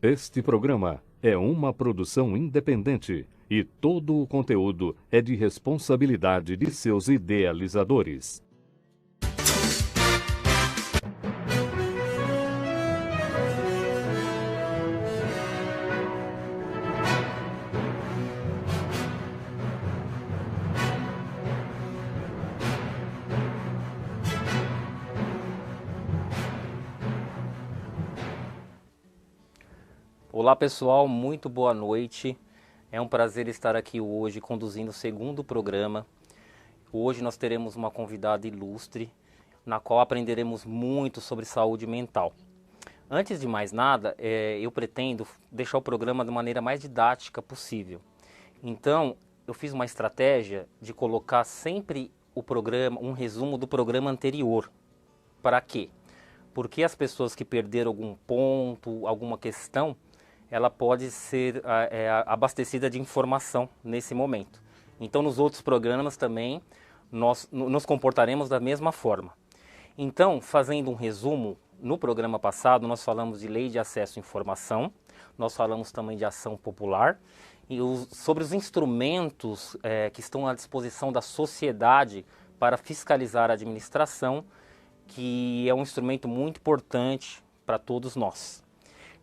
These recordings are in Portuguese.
Este programa é uma produção independente e todo o conteúdo é de responsabilidade de seus idealizadores. Olá pessoal, muito boa noite. É um prazer estar aqui hoje conduzindo o segundo programa. Hoje nós teremos uma convidada ilustre, na qual aprenderemos muito sobre saúde mental. Antes de mais nada, eu pretendo deixar o programa da maneira mais didática possível. Então, eu fiz uma estratégia de colocar sempre o programa, um resumo do programa anterior. Para quê? Porque as pessoas que perderam algum ponto, alguma questão, ela pode ser abastecida de informação nesse momento. Então, nos outros programas também, nós nos comportaremos da mesma forma. Então, fazendo um resumo, no programa passado nós falamos de lei de acesso à informação, nós falamos também de ação popular, e sobre os instrumentos que estão à disposição da sociedade para fiscalizar a administração, que é um instrumento muito importante para todos nós.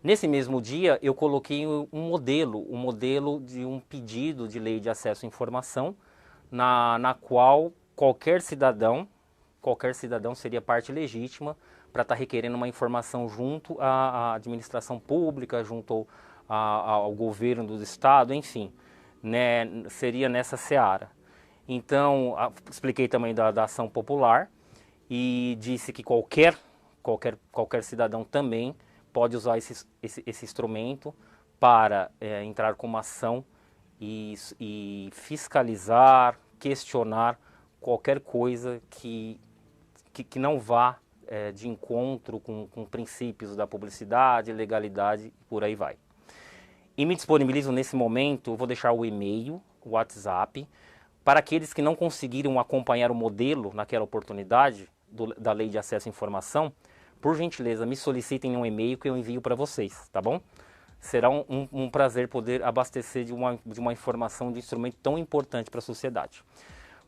Nesse mesmo dia, eu coloquei um modelo de um pedido de lei de acesso à informação, na qual qualquer cidadão seria parte legítima para estar requerendo uma informação junto à administração pública, junto ao governo do estado, enfim, né, seria nessa seara. Então, expliquei também da ação popular e disse que qualquer cidadão também pode usar esse instrumento para entrar com uma ação e fiscalizar, questionar qualquer coisa que não vá de encontro com princípios da publicidade, legalidade e por aí vai. E me disponibilizo nesse momento, vou deixar o e-mail, o WhatsApp, para aqueles que não conseguiram acompanhar o modelo naquela oportunidade da Lei de Acesso à Informação. Por gentileza, me solicitem um e-mail que eu envio para vocês, tá bom? Será um prazer poder abastecer de uma informação, de um instrumento tão importante para a sociedade.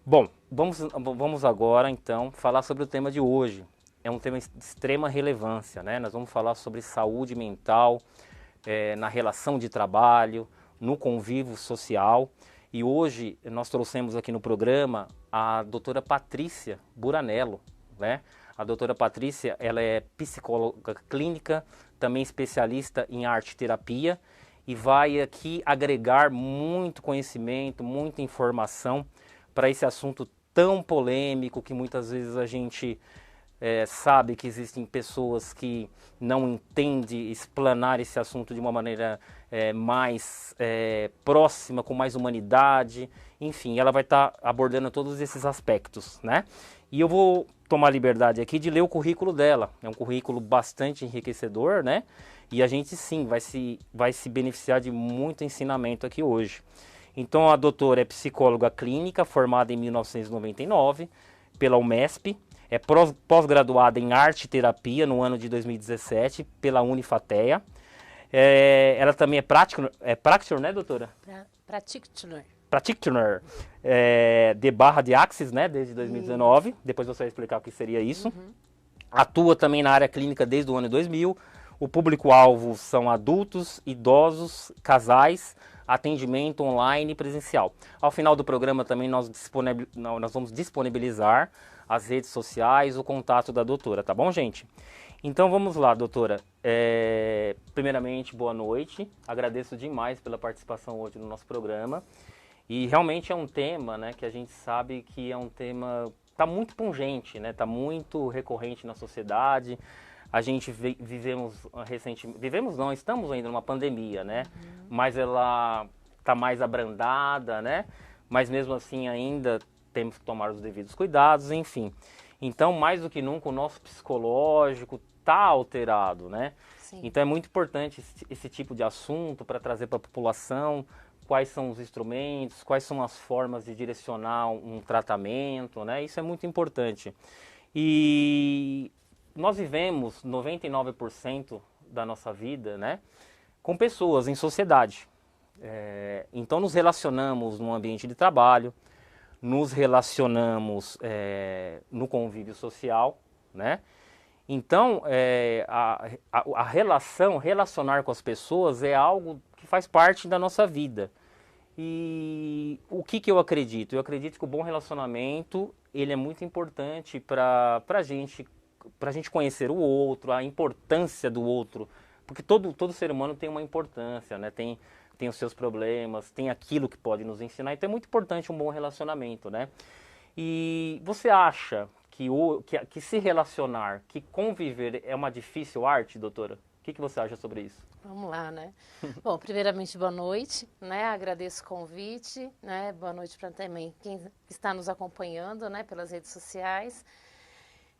Bom, vamos agora então falar sobre o tema de hoje. É um tema de extrema relevância, né? Nós vamos falar sobre saúde mental, na relação de trabalho, no convívio social. E hoje nós trouxemos aqui no programa a doutora Patrícia Buranello, né? A doutora Patrícia, ela é psicóloga clínica, também especialista em arte-terapia e vai aqui agregar muito conhecimento, muita informação para esse assunto tão polêmico que muitas vezes a gente sabe que existem pessoas que não entendem explanar esse assunto de uma maneira mais próxima, com mais humanidade. Enfim, ela vai estar abordando todos esses aspectos, né? E eu vou tomar a liberdade aqui de ler o currículo dela. É um currículo bastante enriquecedor, né? E a gente sim vai se beneficiar de muito ensinamento aqui hoje. Então a doutora é psicóloga clínica, formada em 1999 pela UMESP, é pós-graduada em arte e terapia no ano de 2017 pela Unifateia. Ela também é practitioner, né, doutora? Practitioner de Barra de Axis, né, desde 2019. Depois você vai explicar o que seria isso. Uhum. Atua também na área clínica desde o ano 2000. O público-alvo são adultos, idosos, casais, atendimento online e presencial. Ao final do programa também nós vamos disponibilizar as redes sociais, o contato da doutora, tá bom, gente? Então vamos lá, doutora. Primeiramente, boa noite. Agradeço demais pela participação hoje no nosso programa. E realmente é um tema, né, que a gente sabe que é um tema está muito pungente, né, está muito recorrente na sociedade. A gente estamos ainda numa pandemia, né, mas ela está mais abrandada, né, mas mesmo assim ainda temos que tomar os devidos cuidados, enfim. Então, mais do que nunca, o nosso psicológico está alterado, né? Sim. Então é muito importante esse tipo de assunto para trazer para a população quais são os instrumentos, quais são as formas de direcionar um tratamento, né? Isso é muito importante. E nós vivemos 99% da nossa vida, né, com pessoas, em sociedade. Então nos relacionamos no ambiente de trabalho, nos relacionamos no convívio social, né? Então relacionar com as pessoas é algo que faz parte da nossa vida. E o que eu acredito? Eu acredito que o bom relacionamento ele é muito importante para a gente conhecer o outro, a importância do outro, porque todo ser humano tem uma importância, né? Tem os seus problemas, tem aquilo que pode nos ensinar, então é muito importante um bom relacionamento, né? E você acha que se relacionar, que conviver é uma difícil arte, doutora? O que você acha sobre isso? Vamos lá, né? Bom, primeiramente, boa noite, né? Agradeço o convite, né? Boa noite para também quem está nos acompanhando, né? Pelas redes sociais.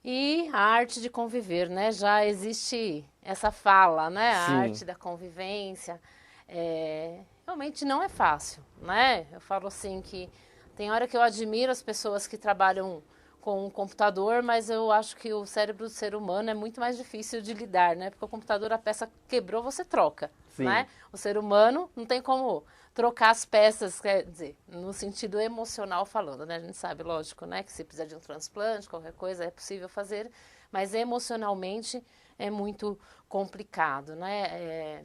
E a arte de conviver, né? Já existe essa fala, né? A Sim. arte da convivência. Realmente não é fácil, né? Eu falo assim que tem hora que eu admiro as pessoas que trabalham com um computador, mas eu acho que o cérebro do ser humano é muito mais difícil de lidar, né? Porque o computador, a peça quebrou, você troca, Sim. né? O ser humano não tem como trocar as peças, quer dizer, no sentido emocional falando, né? A gente sabe, lógico, né? Que se precisar de um transplante, qualquer coisa é possível fazer, mas emocionalmente é muito complicado, né?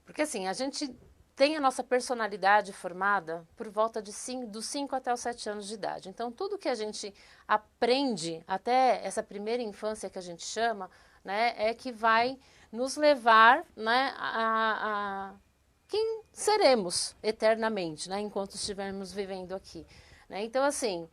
Porque assim, a gente tem a nossa personalidade formada por volta dos 5 até os 7 anos de idade. Então, tudo que a gente aprende até essa primeira infância que a gente chama, né, é que vai nos levar, né, a quem seremos eternamente, né, enquanto estivermos vivendo aqui. Né? Então, assim,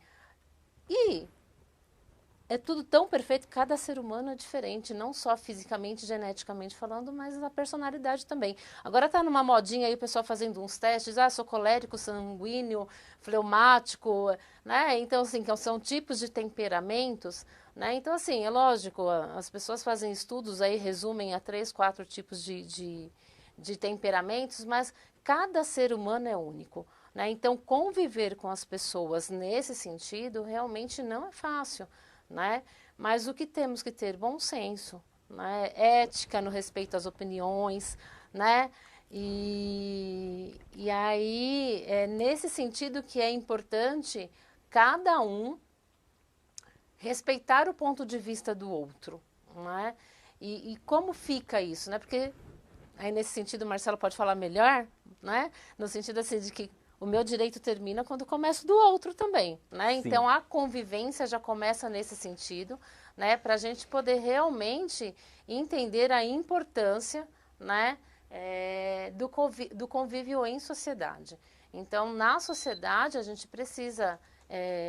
é tudo tão perfeito, cada ser humano é diferente, não só fisicamente, geneticamente falando, mas a personalidade também. Agora tá numa modinha aí o pessoal fazendo uns testes, sou colérico, sanguíneo, fleumático, né? Então, assim, que são tipos de temperamentos, né? Então, assim, é lógico, as pessoas fazem estudos aí, resumem a 3, 4 tipos de temperamentos, mas cada ser humano é único. Né? Então, conviver com as pessoas nesse sentido realmente não é fácil. Né? Mas o que temos que ter? Bom senso, né? Ética no respeito às opiniões, né? E aí é nesse sentido que é importante cada um respeitar o ponto de vista do outro, né? E como fica isso, né? Porque aí nesse sentido o Marcelo pode falar melhor, né? No sentido assim de que o meu direito termina quando começa do outro também, né? Sim. Então, a convivência já começa nesse sentido, né? Para a gente poder realmente entender a importância, né? Do convívio em sociedade. Então, na sociedade, a gente precisa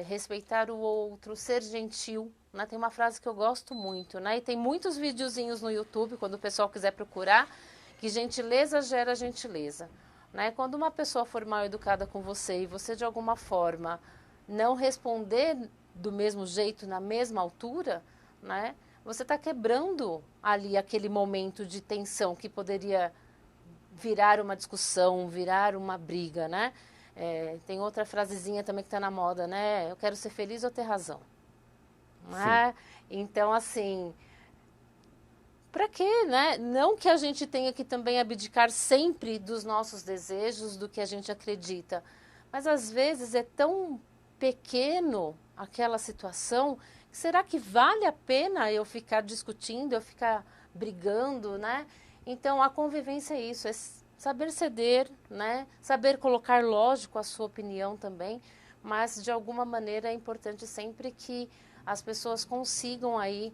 respeitar o outro, ser gentil, né? Tem uma frase que eu gosto muito, né? E tem muitos videozinhos no YouTube, quando o pessoal quiser procurar, que gentileza gera gentileza. Né? Quando uma pessoa for mal educada com você e você de alguma forma não responder do mesmo jeito, na mesma altura, né? Você está quebrando ali aquele momento de tensão que poderia virar uma discussão, virar uma briga, né? Tem outra frasezinha também que está na moda, né? Eu quero ser feliz ou ter razão. Né? Então, assim, para quê, né? Não que a gente tenha que também abdicar sempre dos nossos desejos, do que a gente acredita, mas às vezes é tão pequeno aquela situação, será que vale a pena eu ficar discutindo, eu ficar brigando, né? Então a convivência é isso, é saber ceder, né? Saber colocar lógico a sua opinião também, mas de alguma maneira é importante sempre que as pessoas consigam aí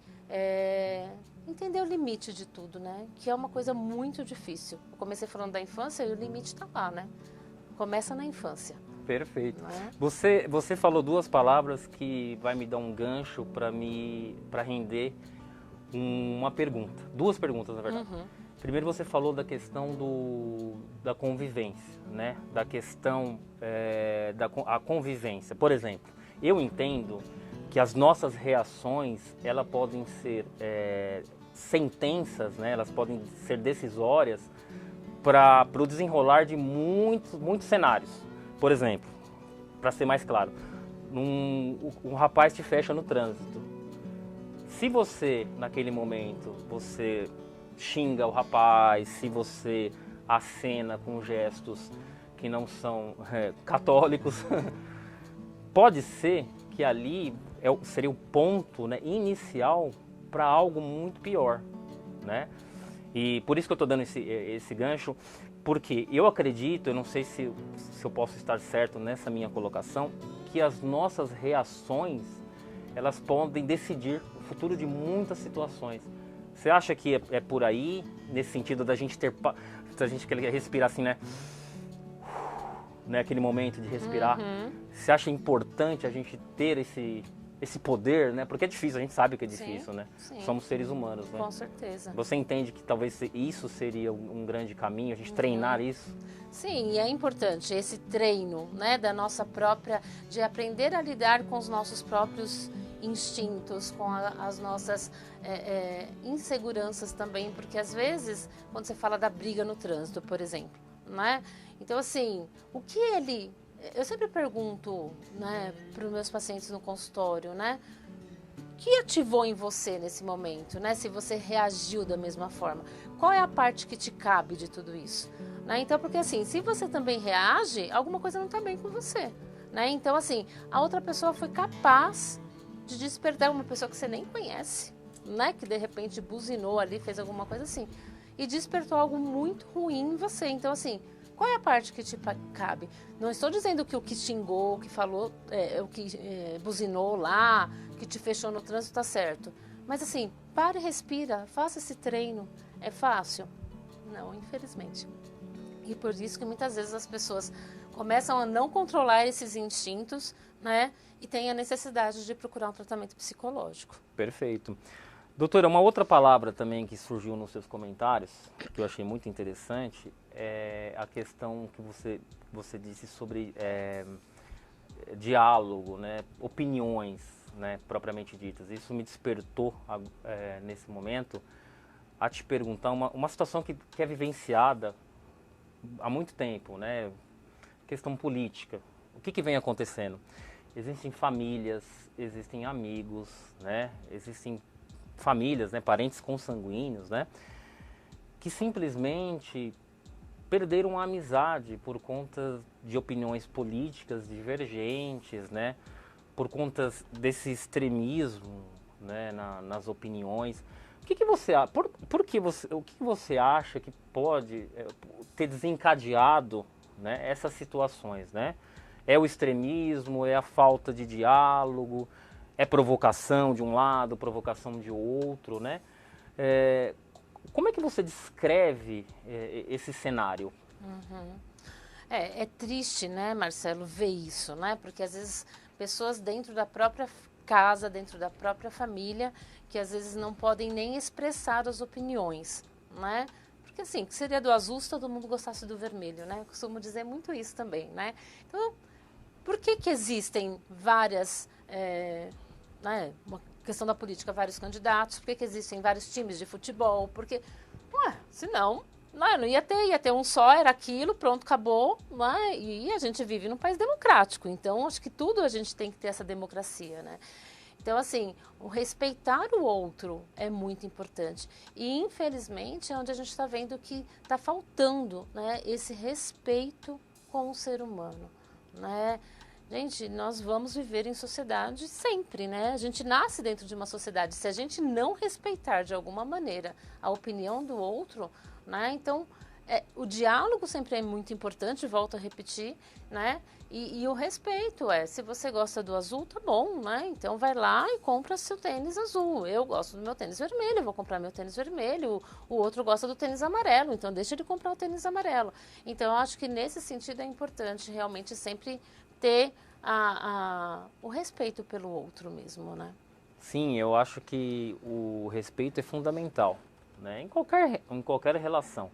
entender o limite de tudo, né? Que é uma coisa muito difícil. Eu comecei falando da infância e o limite está lá, né? Começa na infância. Perfeito. Né? Você falou duas palavras que vai me dar um gancho para render uma pergunta. Duas perguntas, na verdade. Uhum. Primeiro você falou da questão da convivência, né? Da questão da convivência. Por exemplo, eu entendo que as nossas reações, elas podem ser sentenças, né? Elas podem ser decisórias para o desenrolar de muitos cenários. Por exemplo, para ser mais claro, um rapaz te fecha no trânsito. Se você, naquele momento, você xinga o rapaz, se você acena com gestos que não são católicos, pode ser que ali seria o ponto, né, inicial para algo muito pior, né? E por isso que eu estou dando esse gancho, porque eu acredito, eu não sei se eu posso estar certo nessa minha colocação, que as nossas reações, elas podem decidir o futuro de muitas situações. Você acha que é por aí, nesse sentido da gente quer respirar assim, né? Aquele momento de respirar. Você acha importante a gente ter esse poder, né? Porque é difícil, a gente sabe que é difícil, sim, né? Sim. Somos seres humanos, né? Com certeza. Você entende que talvez isso seria um grande caminho, a gente treinar isso? Sim, e é importante esse treino, né, da nossa própria, de aprender a lidar com os nossos próprios instintos, com as nossas inseguranças também, porque às vezes, quando você fala da briga no trânsito, por exemplo, né? Então, assim, eu sempre pergunto, né, para os meus pacientes no consultório, né, o que ativou em você nesse momento, né? Se você reagiu da mesma forma, qual é a parte que te cabe de tudo isso, né? Então, porque assim, se você também reage, alguma coisa não está bem com você, né? Então, assim, a outra pessoa foi capaz de despertar uma pessoa que você nem conhece, né? Que de repente buzinou ali, fez alguma coisa assim, e despertou algo muito ruim em você. Então, assim, qual é a parte que te cabe? Não estou dizendo que o que xingou, o que falou, o que buzinou lá, que te fechou no trânsito está certo. Mas assim, pare, respira, faça esse treino. É fácil? Não, infelizmente. E por isso que muitas vezes as pessoas começam a não controlar esses instintos, né? E têm a necessidade de procurar um tratamento psicológico. Perfeito. Doutora, uma outra palavra também que surgiu nos seus comentários, que eu achei muito interessante, é a questão que você disse sobre diálogo, né, opiniões, né, propriamente ditas. Isso me despertou nesse momento a te perguntar uma situação que é vivenciada há muito tempo, né, questão política. O que vem acontecendo? Existem famílias, existem amigos, né, existem famílias, né, parentes consanguíneos, né, que simplesmente perderam a amizade por conta de opiniões políticas divergentes, né, por conta desse extremismo, né, nas opiniões. O que você acha que pode ter desencadeado, né, essas situações, né? É o extremismo, é a falta de diálogo, é provocação de um lado, provocação de outro, né? Como é que você descreve esse cenário? É triste, né, Marcelo, ver isso, né? Porque às vezes pessoas dentro da própria casa, dentro da própria família, que às vezes não podem nem expressar as opiniões, né? Porque assim, que seria do azul se todo mundo gostasse do vermelho, né? Eu costumo dizer muito isso também, né? Então, por que existem várias, né, uma questão da política, vários candidatos? Por que existem vários times de futebol? Porque, senão, não ia ter um só, era aquilo, pronto, acabou, né? E a gente vive num país democrático, então acho que tudo a gente tem que ter essa democracia, né? Então, assim, o respeitar o outro é muito importante. E, infelizmente, é onde a gente está vendo que está faltando, né, esse respeito com o ser humano, né? Gente, nós vamos viver em sociedade sempre, né? A gente nasce dentro de uma sociedade. Se a gente não respeitar de alguma maneira a opinião do outro, né? Então, o diálogo sempre é muito importante, volto a repetir, né? E o respeito se você gosta do azul, tá bom, né? Então vai lá e compra seu tênis azul. Eu gosto do meu tênis vermelho, eu vou comprar meu tênis vermelho. O outro gosta do tênis amarelo, então deixa ele comprar o tênis amarelo. Então eu acho que nesse sentido é importante realmente sempre ter o respeito pelo outro mesmo, né? Sim, eu acho que o respeito é fundamental, né? Em qualquer relação.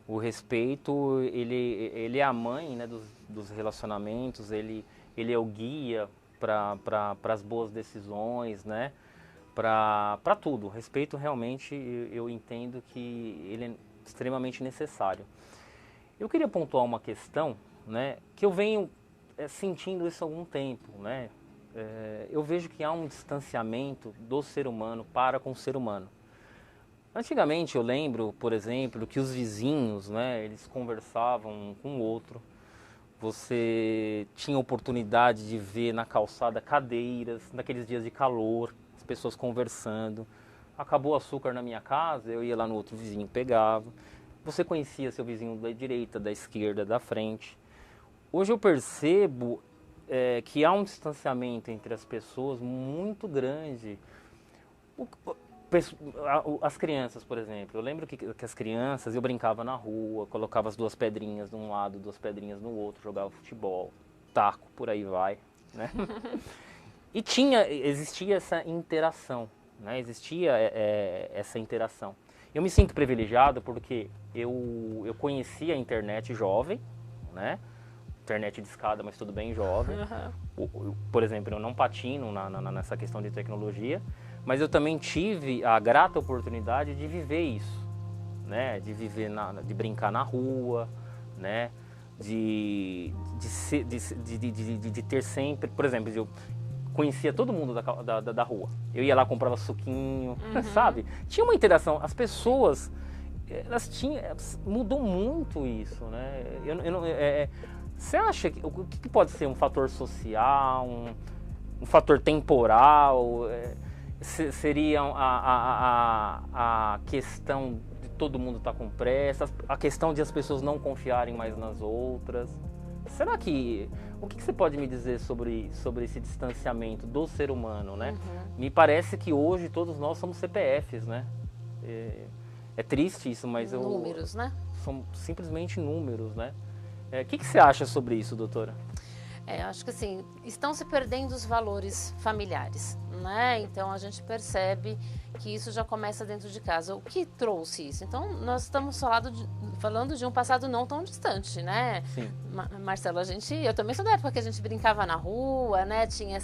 O respeito, ele é a mãe, né, dos relacionamentos, ele é o guia para as boas decisões, né? Para tudo. O respeito realmente eu entendo que ele é extremamente necessário. Eu queria pontuar uma questão, né, que eu venho sentindo isso há algum tempo, né? Eu vejo que há um distanciamento do ser humano para com o ser humano. Antigamente eu lembro, por exemplo, que os vizinhos, né, eles conversavam um com o outro. Você tinha oportunidade de ver na calçada cadeiras, naqueles dias de calor, as pessoas conversando. Acabou o açúcar na minha casa, eu ia lá no outro vizinho, pegava. Você conhecia seu vizinho da direita, da esquerda, da frente. Hoje eu percebo que há um distanciamento entre as pessoas muito grande. As crianças, por exemplo, eu lembro que as crianças, eu brincava na rua, colocava as 2 pedrinhas de um lado, 2 pedrinhas no outro, jogava futebol, taco, por aí vai, né? E existia essa interação, né? Existia essa interação. Eu me sinto privilegiado porque eu conheci a internet jovem, né? Internet de escada, mas tudo bem jovem. Por exemplo, eu não patino nessa questão de tecnologia, mas eu também tive a grata oportunidade de viver isso, né? De viver, de brincar na rua, né? De ter sempre, por exemplo, eu conhecia todo mundo da rua. Eu ia lá, comprava suquinho, sabe? Tinha uma interação. As pessoas, mudou muito isso, né? Você acha que o que pode ser um fator social, um fator temporal? Seria a questão de todo mundo estar com pressa, a questão de as pessoas não confiarem mais nas outras? Será que... O que você pode me dizer sobre esse distanciamento do ser humano, né? Me parece que hoje todos nós somos CPFs, né? É triste isso, mas... Números, né? São simplesmente números, né? O que você acha sobre isso, doutora? Acho que assim, estão se perdendo os valores familiares, né? Então a gente percebe que isso já começa dentro de casa. O que trouxe isso? Então nós estamos falando de um passado não tão distante, né? Sim. Marcelo, eu também sou da época que a gente brincava na rua, né? Tinha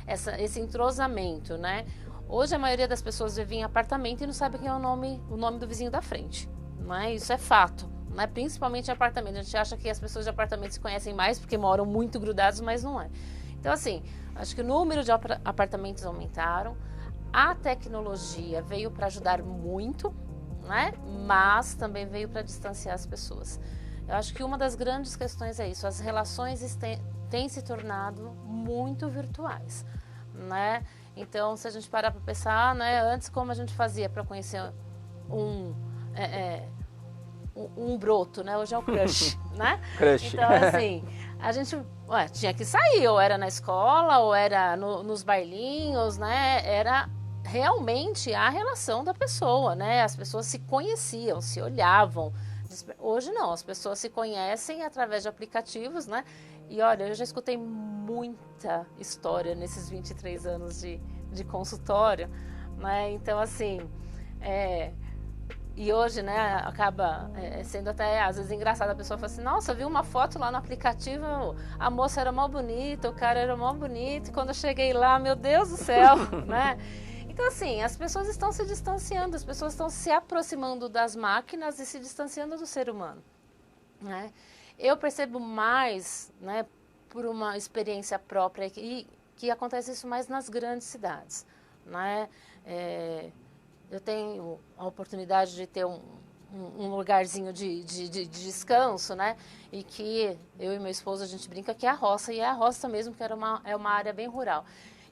esse entrosamento, né? Hoje a maioria das pessoas vive em apartamento e não sabe quem é o nome do vizinho da frente, né? Isso é fato. Né? Principalmente em apartamento. A gente acha que as pessoas de apartamento se conhecem mais porque moram muito grudados, mas não é. Então, assim, acho que o número de apartamentos aumentaram, a tecnologia veio para ajudar muito, né? Mas também veio para distanciar as pessoas. Eu acho que uma das grandes questões é isso, as relações têm se tornado muito virtuais, né? Então, se a gente parar para pensar, né, antes como a gente fazia para conhecer um broto, né? Hoje é o crush, né? Crush. Então, assim, a gente tinha que sair, ou era na escola, ou era nos bailinhos, né? Era realmente a relação da pessoa, né? As pessoas se conheciam, se olhavam. Hoje não, as pessoas se conhecem através de aplicativos, né? E olha, eu já escutei muita história nesses 23 anos de consultório, né? Então, assim, e hoje, né, acaba sendo até, às vezes, engraçado. A pessoa fala assim, nossa, eu vi uma foto lá no aplicativo, a moça era mó bonita, o cara era mó bonito, e quando eu cheguei lá, meu Deus do céu, né? Então, assim, as pessoas estão se distanciando, as pessoas estão se aproximando das máquinas e se distanciando do ser humano, né? Eu percebo mais, né, por uma experiência própria, que acontece isso mais nas grandes cidades, né? Eu tenho a oportunidade de ter um lugarzinho de descanso, né? E que eu e meu esposo, a gente brinca que é a roça, e é a roça mesmo, que é uma área bem rural.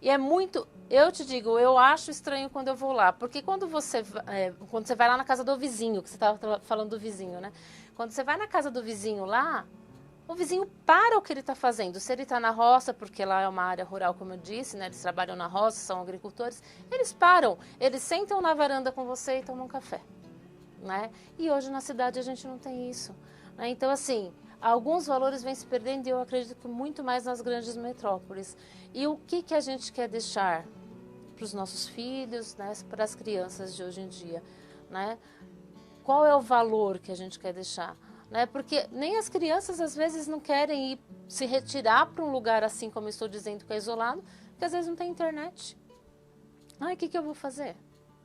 E é muito, eu te digo, eu acho estranho quando eu vou lá, porque quando você vai lá na casa do vizinho, que você estava falando do vizinho, né? Quando você vai na casa do vizinho lá, o vizinho para o que ele está fazendo. Se ele está na roça, porque lá é uma área rural, como eu disse, né? Eles trabalham na roça, são agricultores, eles param, eles sentam na varanda com você e tomam café, né? E hoje na cidade a gente não tem isso, né? Então, assim, alguns valores vêm se perdendo, e eu acredito que muito mais nas grandes metrópoles. E o que a gente quer deixar para os nossos filhos, né? Para as crianças de hoje em dia, né? Qual é o valor que a gente quer deixar? Né? Porque nem as crianças às vezes não querem ir se retirar para um lugar assim, como eu estou dizendo, que é isolado, porque às vezes não tem internet. Ai, o que eu vou fazer?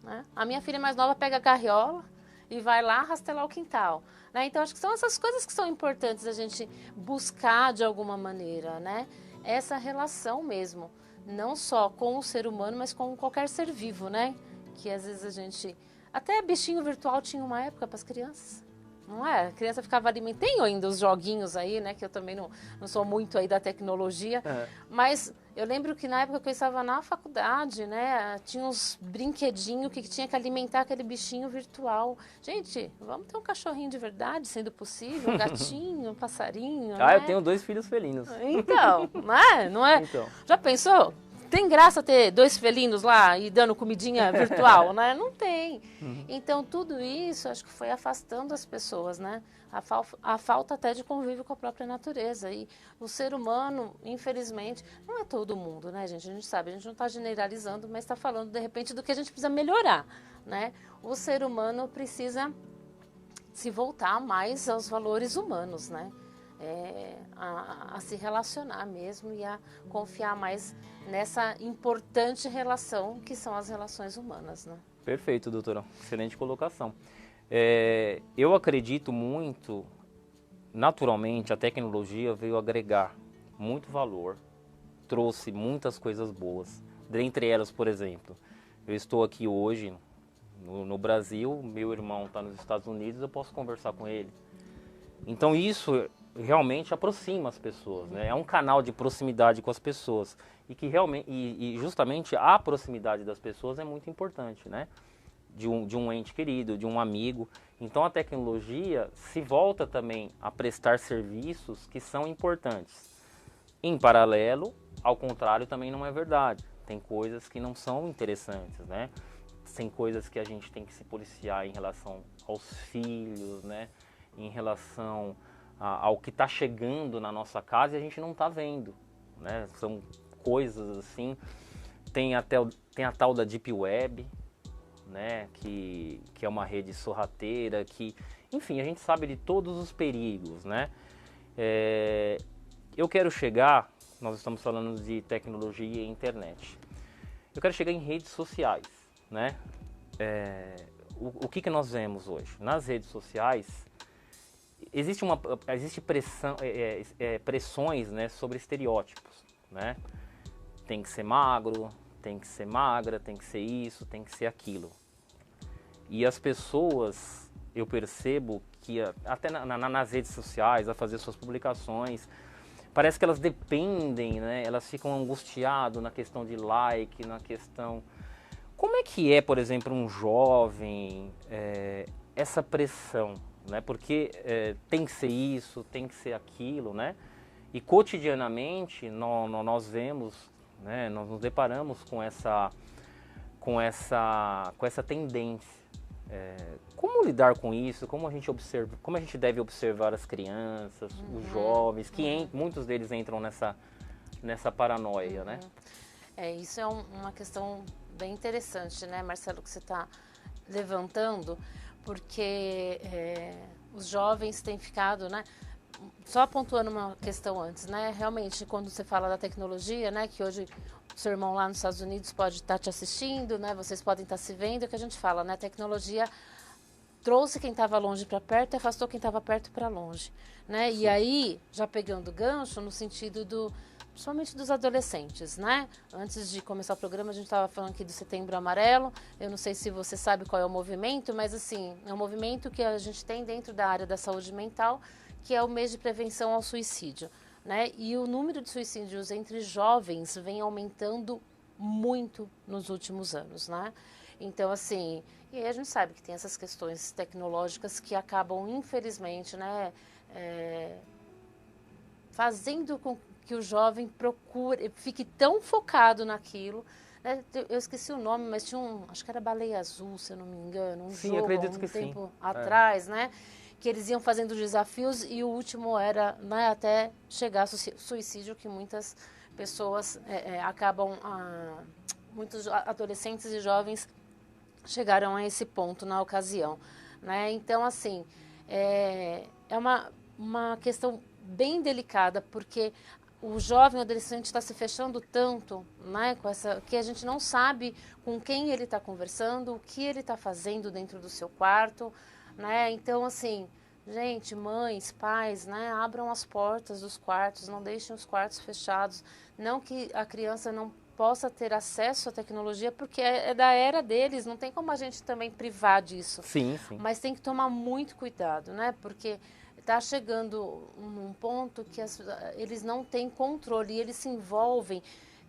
Né? A minha filha mais nova pega a carriola e vai lá rastelar o quintal. Né? Então, acho que são essas coisas que são importantes a gente buscar de alguma maneira, né? Essa relação mesmo, não só com o ser humano, mas com qualquer ser vivo, né? Que às vezes a gente Até bichinho virtual tinha uma época para as crianças. Não é? A criança ficava alimentando. Tem ainda os joguinhos aí, né? Que eu também não sou muito aí da tecnologia. Mas eu lembro que na época que eu estava na faculdade, né? Tinha uns brinquedinhos que tinha que alimentar aquele bichinho virtual. Gente, vamos ter um cachorrinho de verdade, sendo possível. Um gatinho, um passarinho, Ah, né? eu tenho 2 filhos felinos. Então, não é? Não é? Então. Já pensou? Tem graça ter 2 felinos lá e dando comidinha virtual, né? Não tem. Então, tudo isso acho que foi afastando as pessoas, né? A falta até de convívio com a própria natureza. E o ser humano, infelizmente, não é todo mundo, né, gente? A gente sabe, a gente não está generalizando, mas está falando, de repente, do que a gente precisa melhorar, né? O ser humano precisa se voltar mais aos valores humanos, né? A se relacionar mesmo e a confiar mais nessa importante relação que são as relações humanas, né? Perfeito, doutora. Excelente colocação. Eu acredito muito, naturalmente, a tecnologia veio agregar muito valor, trouxe muitas coisas boas. Dentre elas, por exemplo, eu estou aqui hoje no Brasil, meu irmão está nos Estados Unidos, eu posso conversar com ele. Então isso realmente aproxima as pessoas, né? É um canal de proximidade com as pessoas e que realmente e justamente a proximidade das pessoas é muito importante, né? De um ente querido, de um amigo. Então a tecnologia se volta também a prestar serviços que são importantes. Em paralelo, ao contrário, também não é verdade. Tem coisas que não são interessantes, né? Tem coisas que a gente tem que se policiar em relação aos filhos, né? Em relação ao que está chegando na nossa casa e a gente não está vendo, né? São coisas assim. Tem a tal da Deep Web, né? Que é uma rede sorrateira, que, enfim, a gente sabe de todos os perigos, né? Eu quero chegar, nós estamos falando de tecnologia e internet. Eu quero chegar em redes sociais, né? O que nós vemos hoje? Nas redes sociais, existe pressões, né, sobre estereótipos, né? Tem que ser magro, tem que ser magra, tem que ser isso, tem que ser aquilo. E as pessoas, eu percebo que até nas redes sociais, a fazer suas publicações, parece que elas dependem, né? Elas ficam angustiadas na questão de like, na questão... Como é que é, por exemplo, um jovem, essa pressão, né? Porque tem que ser isso, tem que ser aquilo, né? E cotidianamente nós vemos, né? Nós nos deparamos com essa tendência. Como lidar com isso? Como a gente deve observar as crianças, os jovens, que muitos deles entram nessa paranoia, né? Isso é uma questão bem interessante, né, Marcelo, que você está levantando, porque os jovens têm ficado, né? Só pontuando uma questão antes, né? Realmente, quando você fala da tecnologia, né, que hoje o seu irmão lá nos Estados Unidos pode estar te assistindo, né? Vocês podem estar se vendo, é o que a gente fala, né? A tecnologia trouxe quem estava longe para perto e afastou quem estava perto para longe, né? Sim. E aí, já pegando o gancho no sentido principalmente dos adolescentes, né? Antes de começar o programa, a gente estava falando aqui do Setembro Amarelo. Eu não sei se você sabe qual é o movimento, mas assim, é um movimento que a gente tem dentro da área da saúde mental, que é o mês de prevenção ao suicídio, né? E o número de suicídios entre jovens vem aumentando muito nos últimos anos, né? Então, assim, e aí a gente sabe que tem essas questões tecnológicas que acabam, infelizmente, né, fazendo com que o jovem fique tão focado naquilo, né? Eu esqueci o nome, mas tinha acho que era Baleia Azul, se eu não me engano, sim, jogo acredito há um que tempo sim. atrás, né? Que eles iam fazendo desafios e o último era, né, até chegar a suicídio, que muitas pessoas acabam, muitos adolescentes e jovens chegaram a esse ponto na ocasião, né? Então, assim, é uma questão bem delicada, porque o jovem, o adolescente está se fechando tanto, né, que a gente não sabe com quem ele está conversando, o que ele está fazendo dentro do seu quarto, né? Então, assim, gente, mães, pais, né, abram as portas dos quartos, não deixem os quartos fechados. Não que a criança não possa ter acesso à tecnologia, porque é da era deles, não tem como a gente também privar disso. Sim, sim. Mas tem que tomar muito cuidado, né? Porque está chegando num ponto que eles não têm controle e eles se envolvem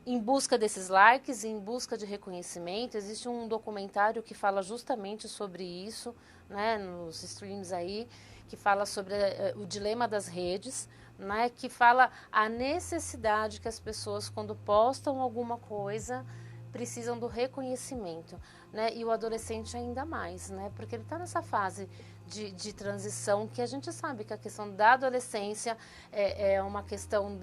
em busca desses likes, em busca de reconhecimento. Existe um documentário que fala justamente sobre isso, né, nos streams aí, que fala sobre o dilema das redes, né, que fala a necessidade que as pessoas, quando postam alguma coisa, precisam do reconhecimento, né, e o adolescente ainda mais, né, porque ele está nessa fase de transição, que a gente sabe que a questão da adolescência é uma questão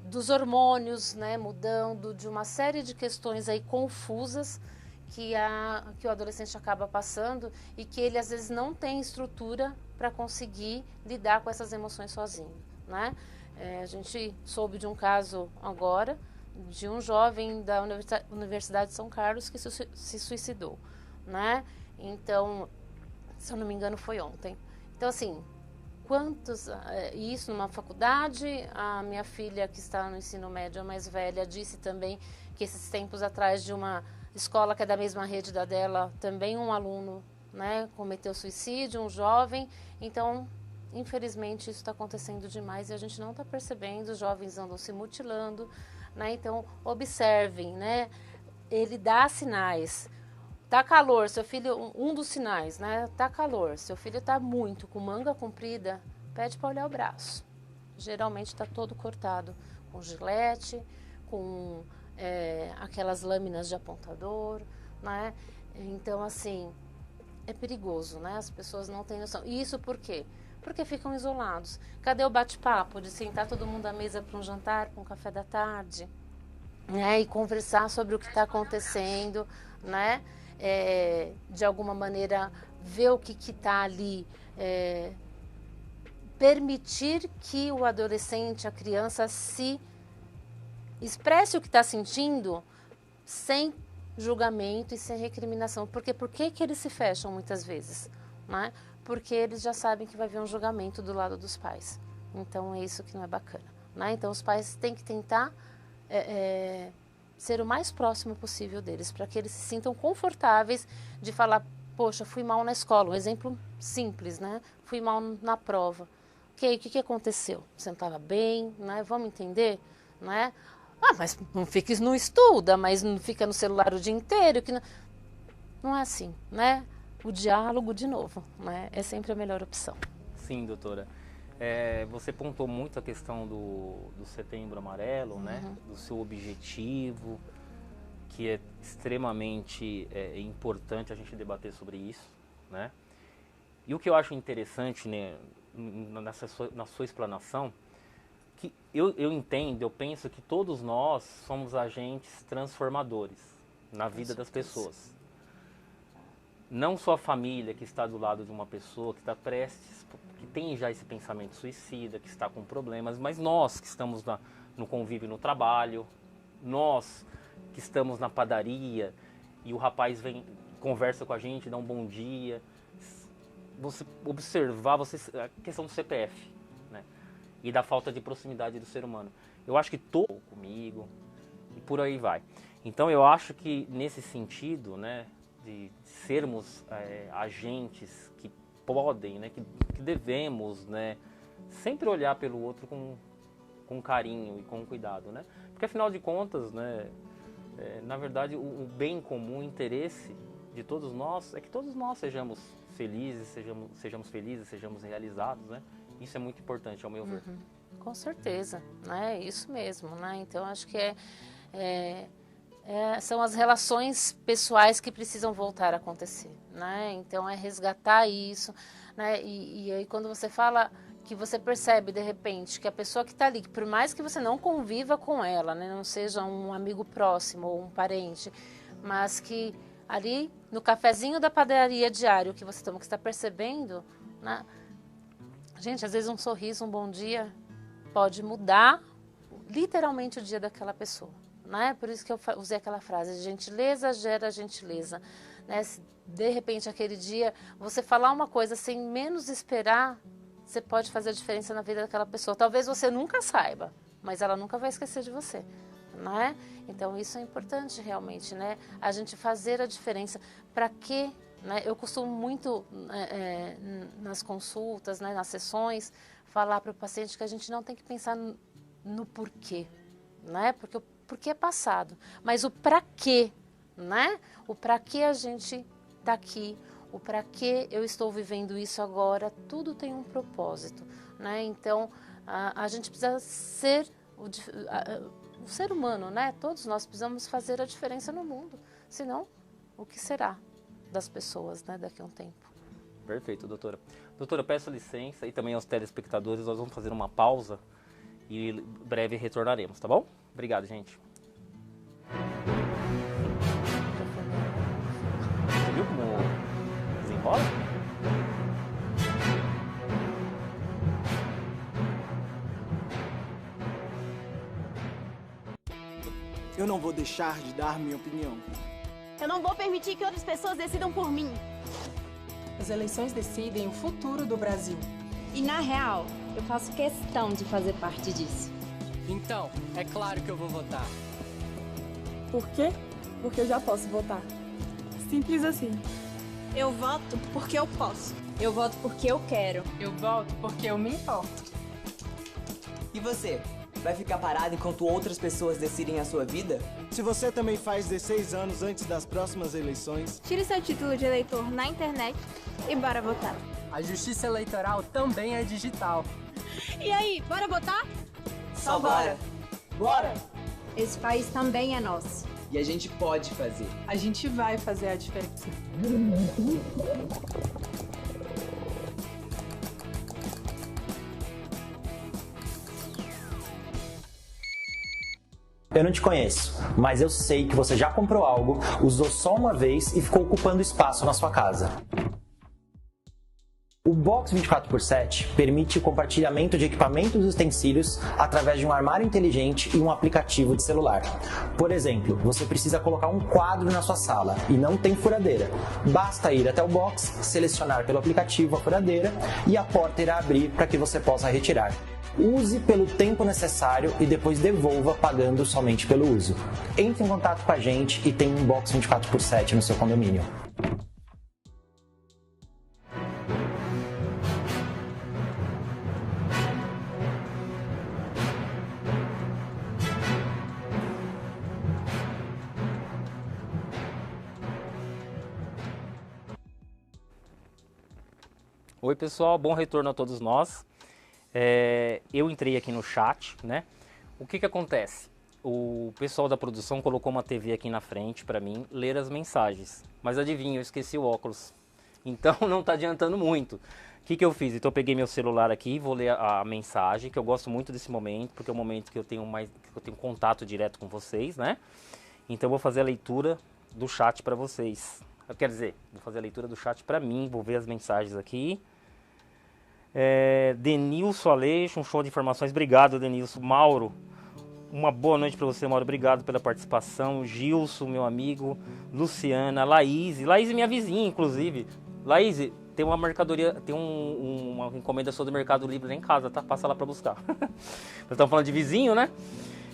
dos hormônios, né, mudando, de uma série de questões aí confusas que o adolescente acaba passando e que ele às vezes não tem estrutura para conseguir lidar com essas emoções sozinho, né? A gente soube de um caso agora de um jovem da Universidade de São Carlos que se suicidou, né? Então, se eu não me engano, foi ontem. Então, assim, isso numa faculdade. A minha filha, que está no ensino médio, a mais velha, disse também que esses tempos atrás, de uma escola que é da mesma rede da dela, também um aluno, né, cometeu suicídio, um jovem. Então, infelizmente, isso está acontecendo demais e a gente não está percebendo. Os jovens andam se mutilando, né? Então, observem, né? Ele dá sinais. Tá calor, seu filho, um dos sinais, né? Tá calor, seu filho tá muito com manga comprida, pede para olhar o braço. Geralmente está todo cortado, com gilete, com aquelas lâminas de apontador, né? Então, assim, é perigoso, né? As pessoas não têm noção. E isso por quê? Porque ficam isolados. Cadê o bate-papo de sentar todo mundo à mesa para um jantar, para um café da tarde, né? E conversar sobre o que está acontecendo, né? De alguma maneira ver o que está ali, permitir que o adolescente, a criança, se expresse o que está sentindo sem julgamento e sem recriminação. Porque por que eles se fecham muitas vezes? Né? Porque eles já sabem que vai haver um julgamento do lado dos pais. Então é isso que não é bacana. Né? Então os pais têm que tentar ser o mais próximo possível deles, para que eles se sintam confortáveis de falar: poxa, fui mal na escola. Um exemplo simples, né? Fui mal na prova. Ok, o que aconteceu? Você não estava bem, né? Vamos entender, né? Ah, mas não estuda, mas não fica no celular o dia inteiro. Não é assim, né? O diálogo, de novo, né? É sempre a melhor opção. Sim, doutora. Você pontuou muito a questão do Setembro Amarelo, né? Do seu objetivo, que é extremamente importante a gente debater sobre isso, né? E o que eu acho interessante, né, na sua explanação, que eu entendo, eu penso que todos nós somos agentes transformadores na vida das pessoas. Não só a família que está do lado de uma pessoa que está prestes, que tem já esse pensamento suicida, que está com problemas, mas nós que estamos no convívio no trabalho, nós que estamos na padaria e o rapaz vem, conversa com a gente, dá um bom dia. Você observar a questão do CPF, né? E da falta de proximidade do ser humano. Eu acho que comigo e por aí vai. Então eu acho que nesse sentido, né, de sermos agentes que podem, né, que devemos, né, sempre olhar pelo outro com carinho e com cuidado, né? Porque afinal de contas, né, na verdade o bem comum, o interesse de todos nós é que todos nós sejamos felizes, sejamos realizados, né? Isso é muito importante, ao meu ver. Com certeza, né? É isso mesmo, né? Então acho que são as relações pessoais que precisam voltar a acontecer, né? Então é resgatar isso, né? E aí quando você fala que você percebe de repente que a pessoa que está ali, que por mais que você não conviva com ela, né, não seja um amigo próximo ou um parente, mas que ali no cafezinho da padaria diário que você toma, que está percebendo, né? Gente, às vezes um sorriso, um bom dia pode mudar literalmente o dia daquela pessoa, né? Por isso que eu usei aquela frase: gentileza gera gentileza, né? Se de repente aquele dia você falar uma coisa sem menos esperar, você pode fazer a diferença na vida daquela pessoa. Talvez você nunca saiba, mas ela nunca vai esquecer de você, né? Então isso é importante realmente, né? A gente fazer a diferença. Para quê? Né? Eu costumo muito, nas consultas, né, nas sessões, falar para o paciente que a gente não tem que pensar no porquê, né? Porque o porquê é passado, mas o para quê, né? O para que a gente está aqui, o para que eu estou vivendo isso agora, tudo tem um propósito, né? Então, a gente precisa ser o ser humano, né? Todos nós precisamos fazer a diferença no mundo, senão, o que será das pessoas, né, daqui a um tempo? Perfeito, doutora. Doutora, peço licença e também aos telespectadores, nós vamos fazer uma pausa e em breve retornaremos, tá bom? Obrigado, gente. Você viu como desenrola? Eu não vou deixar de dar minha opinião. Eu não vou permitir que outras pessoas decidam por mim. As eleições decidem o futuro do Brasil. E na real, eu faço questão de fazer parte disso. Então, é claro que eu vou votar. Por quê? Porque eu já posso votar. Simples assim. Eu voto porque eu posso. Eu voto porque eu quero. Eu voto porque eu me importo. E você? Vai ficar parado enquanto outras pessoas decidem a sua vida? Se você também faz 16 anos antes das próximas eleições, Tire seu título de eleitor na internet e bora votar. A justiça eleitoral também é digital. E aí, bora votar? Só bora! bora! Esse país também é nosso. E a gente pode fazer. A gente vai fazer a diferença. Eu não te conheço, mas eu sei que você já comprou algo, usou só uma vez e ficou ocupando espaço na sua casa. O Box 24x7 permite o compartilhamento de equipamentos e utensílios através de um armário inteligente e um aplicativo de celular. Por exemplo, você precisa colocar um quadro na sua sala e não tem furadeira. Basta ir até o box, selecionar pelo aplicativo a furadeira e a porta irá abrir para que você possa retirar. Use pelo tempo necessário e depois devolva pagando somente pelo uso. Entre em contato com a gente e tenha um Box 24x7 no seu condomínio. Oi pessoal, bom retorno a todos nós. Eu entrei aqui no chat, né? O que acontece? O pessoal da produção colocou uma TV aqui na frente para mim ler as mensagens. Mas adivinha, eu esqueci o óculos. Então não está adiantando muito. O que eu fiz? Então eu peguei meu celular aqui e vou ler a mensagem, que eu gosto muito desse momento, porque é o momento que eu tenho contato direto com vocês, né? Então eu vou fazer a leitura do chat para vocês. Quer dizer, vou fazer a leitura do chat para mim, vou ver as mensagens aqui. Denilson Aleixo, um show de informações. Obrigado, Denilson. Mauro, uma boa noite para você, Mauro. Obrigado pela participação. Gilson, meu amigo. Luciana, Laís é minha vizinha, inclusive. Laís, tem uma mercadoria, tem uma encomenda sua do Mercado Livre lá em casa, tá? Passa lá para buscar. Nós estamos falando de vizinho, né?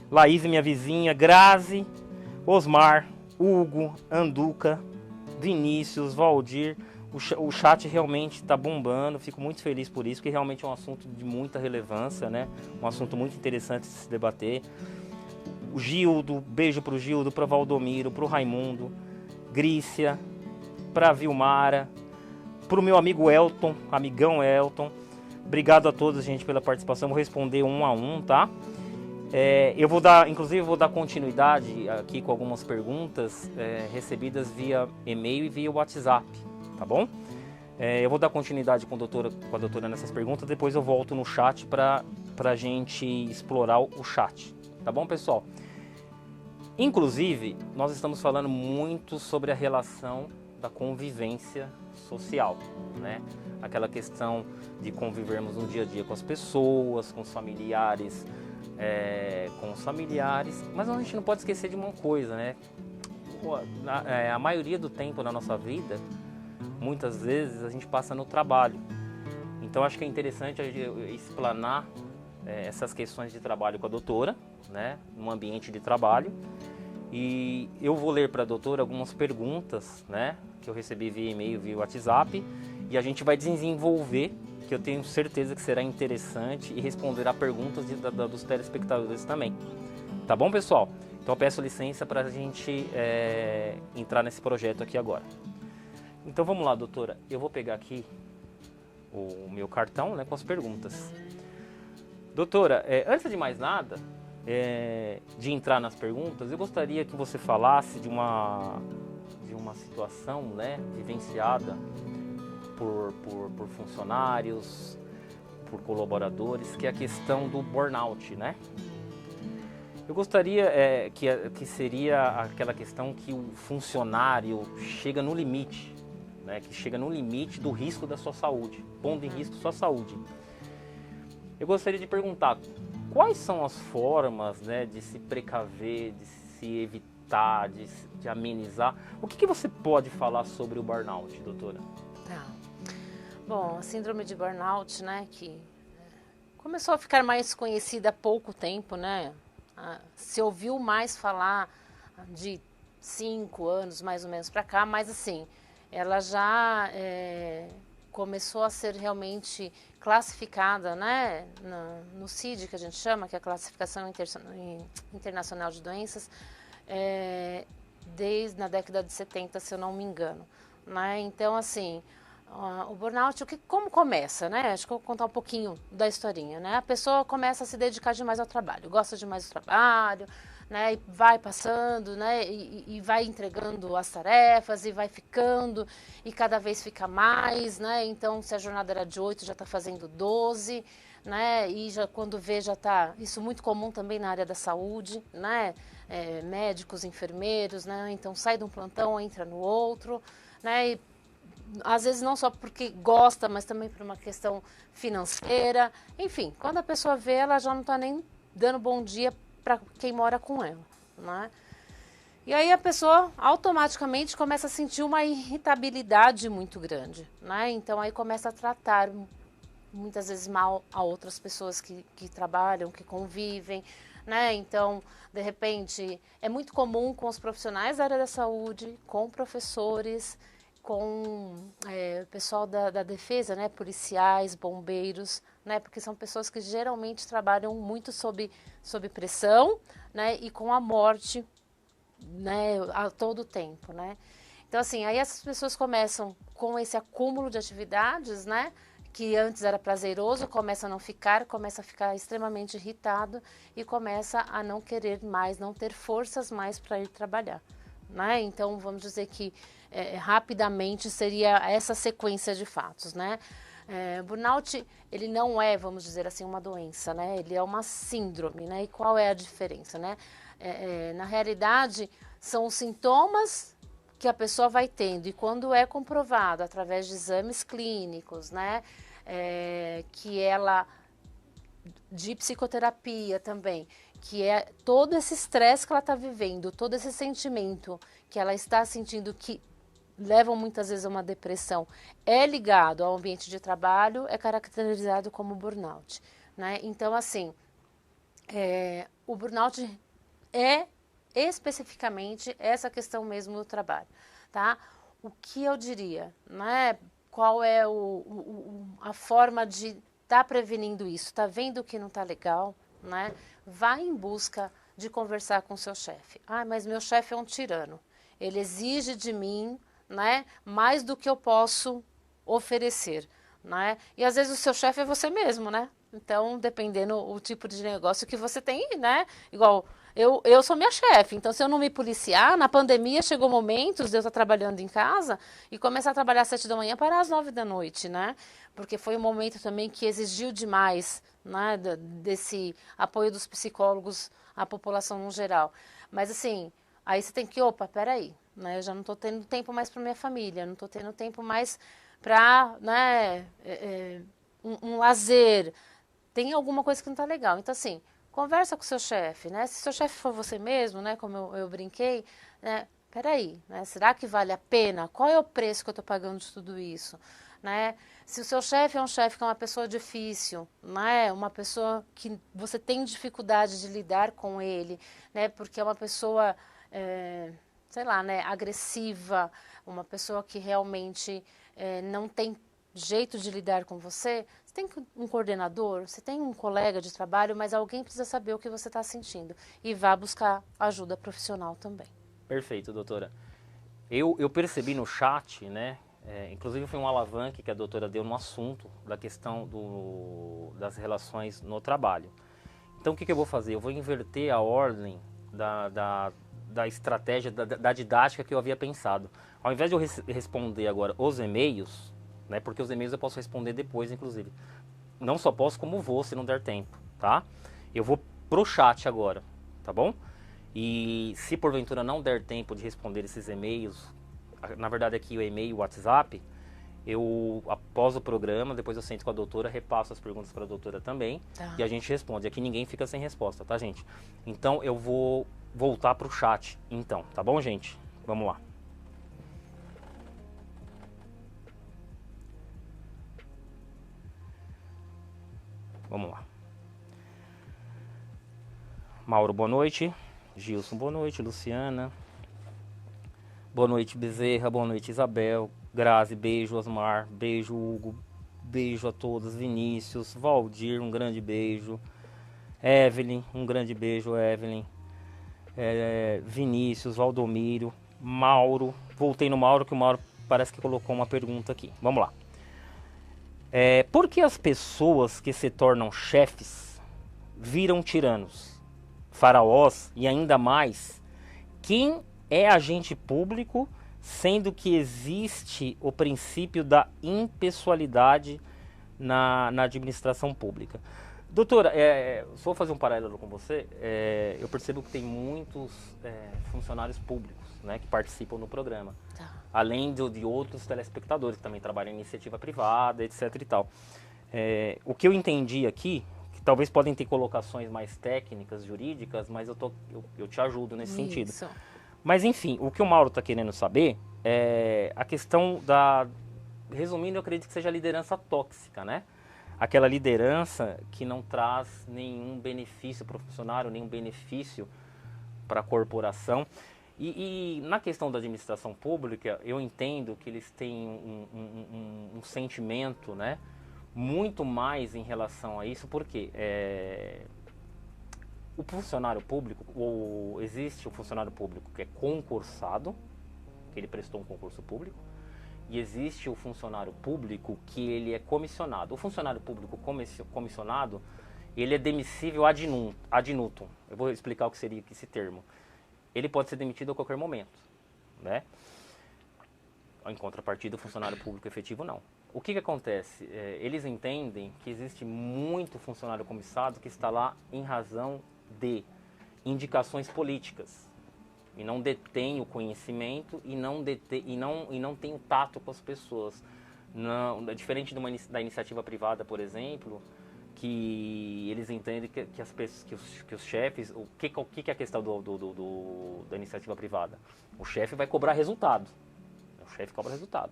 Laís, minha vizinha. Grazi, Osmar, Hugo, Anduca, Vinícius, Valdir. O chat realmente está bombando, fico muito feliz por isso, porque realmente é um assunto de muita relevância, né? Um assunto muito interessante de se debater. O Gildo, beijo para o Gildo, para o Valdomiro, para o Raimundo, Grícia, para a Vilmara, para o meu amigo Elton, amigão Elton. Obrigado a todos, gente, pela participação. Vou responder um a um, tá? Inclusive vou dar continuidade aqui com algumas perguntas recebidas via e-mail e via WhatsApp. Tá bom? Eu vou dar continuidade com a doutora nessas perguntas, depois eu volto no chat para a gente explorar o chat. Tá bom, pessoal? Inclusive, nós estamos falando muito sobre a relação da convivência social, né? Aquela questão de convivermos no dia a dia com as pessoas, com os familiares, mas a gente não pode esquecer de uma coisa, né? A maioria do tempo na nossa vida, muitas vezes a gente passa no trabalho. Então acho que é interessante explanar essas questões de trabalho com a doutora, né, no ambiente de trabalho. E eu vou ler para a doutora algumas perguntas, né, que eu recebi via e-mail, via WhatsApp, e a gente vai desenvolver, que eu tenho certeza que será interessante, e responderá perguntas dos telespectadores também. Tá bom, pessoal? Então eu peço licença para a gente entrar nesse projeto aqui agora. Então vamos lá, doutora. Eu vou pegar aqui o meu cartão, né, com as perguntas. Doutora, antes de mais nada, de entrar nas perguntas, eu gostaria que você falasse de uma situação, né, vivenciada por funcionários, por colaboradores, que é a questão do burnout, né? Eu gostaria que seria aquela questão que o funcionário chega no limite, né, que chega no limite do risco da sua saúde, pondo em risco sua saúde. Eu gostaria de perguntar, quais são as formas, né, de se precaver, de se evitar, de amenizar? O que você pode falar sobre o burnout, doutora? Tá. Bom, a síndrome de burnout, né, que começou a ficar mais conhecida há pouco tempo, né? Se ouviu mais falar de 5 anos, mais ou menos, para cá, mas assim, ela já começou a ser realmente classificada, né, no CID, que a gente chama, que é a Classificação Internacional de Doenças, desde na década de 70, se eu não me engano, né? Então, assim, o burnout, como começa, né? Acho que eu vou contar um pouquinho da historinha, né? A pessoa começa a se dedicar demais ao trabalho, gosta demais do trabalho, né? E vai passando, né? E vai entregando as tarefas e vai ficando e cada vez fica mais, né? Então, se a jornada era de 8, já está fazendo 12, né? E já quando vê, já está... Isso muito comum também na área da saúde, né? Médicos, enfermeiros, né? Então, sai de um plantão, entra no outro, né? E às vezes não só porque gosta, mas também por uma questão financeira. Enfim, quando a pessoa vê, ela já não está nem dando bom dia para quem mora com ela, né? E aí a pessoa automaticamente começa a sentir uma irritabilidade muito grande, né? Então aí começa a tratar muitas vezes mal a outras pessoas que trabalham, que convivem, né? Então, de repente, é muito comum com os profissionais da área da saúde, com professores, com o pessoal da defesa, né, policiais, bombeiros, né, porque são pessoas que geralmente trabalham muito sob pressão, né, e com a morte, né, a todo tempo, né. Então, assim, aí essas pessoas começam com esse acúmulo de atividades, né, que antes era prazeroso, começa a ficar extremamente irritado e começa a não querer mais, não ter forças mais para ir trabalhar, né. Então, vamos dizer que rapidamente seria essa sequência de fatos, né? Burnout, ele não é, vamos dizer assim, uma doença, né? Ele é uma síndrome, né? E qual é a diferença, né? Na realidade, são os sintomas que a pessoa vai tendo, e quando é comprovado através de exames clínicos, né? Que ela, de psicoterapia também, que é todo esse estresse que ela está vivendo, todo esse sentimento que ela está sentindo que levam muitas vezes a uma depressão, é ligado ao ambiente de trabalho, é caracterizado como burnout, né? Então, assim, o burnout é especificamente essa questão mesmo do trabalho, tá? O que eu diria, né? Qual é a forma de estar prevenindo isso? Tá vendo que não tá legal, né? Vai em busca de conversar com o seu chefe. Ah, mas meu chefe é um tirano. Ele exige de mim, né, mais do que eu posso oferecer, né? E às vezes o seu chefe é você mesmo, né? Então, dependendo o tipo de negócio que você tem, né? Igual, eu sou minha chefe, então se eu não me policiar, na pandemia chegou momentos de eu estar trabalhando em casa e começar a trabalhar às 7 da manhã para às 9 da noite, né? Porque foi um momento também que exigiu demais, né, desse apoio dos psicólogos à população no geral. Mas assim, aí você tem que, peraí, né? Eu já não estou tendo tempo mais para minha família, não estou tendo tempo mais para, né, um lazer. Tem alguma coisa que não está legal. Então, assim, conversa com o seu chefe, né? Se seu chefe for você mesmo, né, como eu brinquei, né, peraí, né? Será que vale a pena? Qual é o preço que eu estou pagando de tudo isso? né? Se o seu chefe é um chefe que é uma pessoa difícil, né? Uma pessoa que você tem dificuldade de lidar com ele, né? Porque é uma pessoa, sei lá, né? Agressiva, uma pessoa que realmente não tem jeito de lidar com você. Você tem um coordenador, você tem um colega de trabalho, mas alguém precisa saber o que você está sentindo e vá buscar ajuda profissional também. Perfeito, doutora. Eu percebi no chat, né? Inclusive foi um alavanque que a doutora deu no assunto da questão das relações no trabalho. Então o que eu vou fazer? Eu vou inverter a ordem da estratégia, da didática que eu havia pensado. Ao invés de eu responder agora os e-mails, né? Porque os e-mails eu posso responder depois, inclusive. Não só posso, como vou, se não der tempo, tá? Eu vou pro chat agora, tá bom? E se porventura não der tempo de responder esses e-mails, na verdade aqui o e-mail e o WhatsApp, eu, após o programa, depois eu sento com a doutora, repasso as perguntas para a doutora também, e a gente responde. Aqui ninguém fica sem resposta, tá, gente? Então eu vou voltar pro chat, então, tá bom, gente? Vamos lá. Vamos lá. Mauro, boa noite. Gilson, boa noite. Luciana. Boa noite, Bezerra. Boa noite, Isabel. Grazi, beijo. Osmar, beijo. Hugo, beijo a todos. Vinícius, Valdir, um grande beijo. Evelyn, um grande beijo, Evelyn. Vinícius, Valdomiro, Mauro. Voltei no Mauro, que o Mauro parece que colocou uma pergunta aqui. Vamos lá. Por que as pessoas que se tornam chefes viram tiranos, faraós e ainda mais, quem é agente público, sendo que existe o princípio da impessoalidade na administração pública? Doutora, só vou fazer um paralelo com você. Eu percebo que tem muitos funcionários públicos, né, que participam no programa. Tá. Além de outros telespectadores que também trabalham em iniciativa privada, etc. e tal. O que eu entendi aqui, que talvez podem ter colocações mais técnicas, jurídicas, mas eu te ajudo nesse sentido. Mas enfim, o que o Mauro está querendo saber é a questão da... Resumindo, eu acredito que seja a liderança tóxica, né? Aquela liderança que não traz nenhum benefício para o funcionário, nenhum benefício para a corporação. E na questão da administração pública, eu entendo que eles têm um sentimento, né, muito mais em relação a isso, porque o funcionário público, existe o funcionário público que é concursado, que ele prestou um concurso público, e existe o funcionário público que ele é comissionado. O funcionário público comissionado, ele é demissível ad nutum. Eu vou explicar o que seria esse termo. Ele pode ser demitido a qualquer momento, né? Em contrapartida, o funcionário público efetivo não. O que acontece? Eles entendem que existe muito funcionário comissado que está lá em razão de indicações políticas e não detém o conhecimento e não tem o tato com as pessoas. Não, é diferente da iniciativa privada, por exemplo, que eles entendem que os chefes... O que é a questão da iniciativa privada? O chefe vai cobrar resultado. O chefe cobra resultado.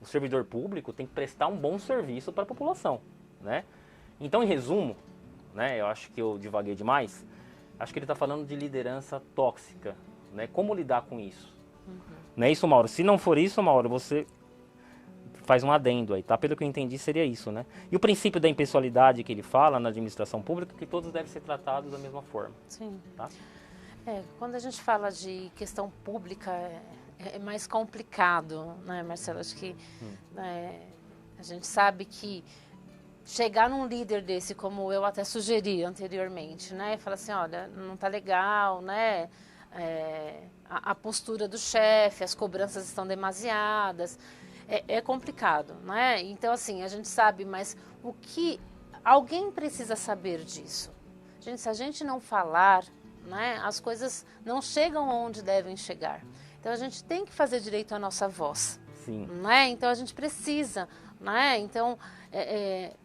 O servidor público tem que prestar um bom serviço para a população, né? Então, em resumo, né, eu acho que eu divaguei demais, acho que ele está falando de liderança tóxica, né? Como lidar com isso? Não é isso, Mauro? Se não for isso, Mauro, você... faz um adendo aí, tá? Pelo que eu entendi, seria isso, né? E o princípio da impessoalidade que ele fala na administração pública, que todos devem ser tratados da mesma forma. Sim. Tá? Quando a gente fala de questão pública, é mais complicado, né, Marcelo? Acho que a gente sabe que chegar num líder desse, como eu até sugeri anteriormente, né? E falar assim, olha, não tá legal, né? A postura do chefe, as cobranças estão demasiadas... É complicado, né? Então, assim, a gente sabe, mas o que alguém precisa saber disso? Gente, se a gente não falar, né, as coisas não chegam onde devem chegar. Então, a gente tem que fazer direito à nossa voz. Sim. Né? Então, a gente precisa, né? Então,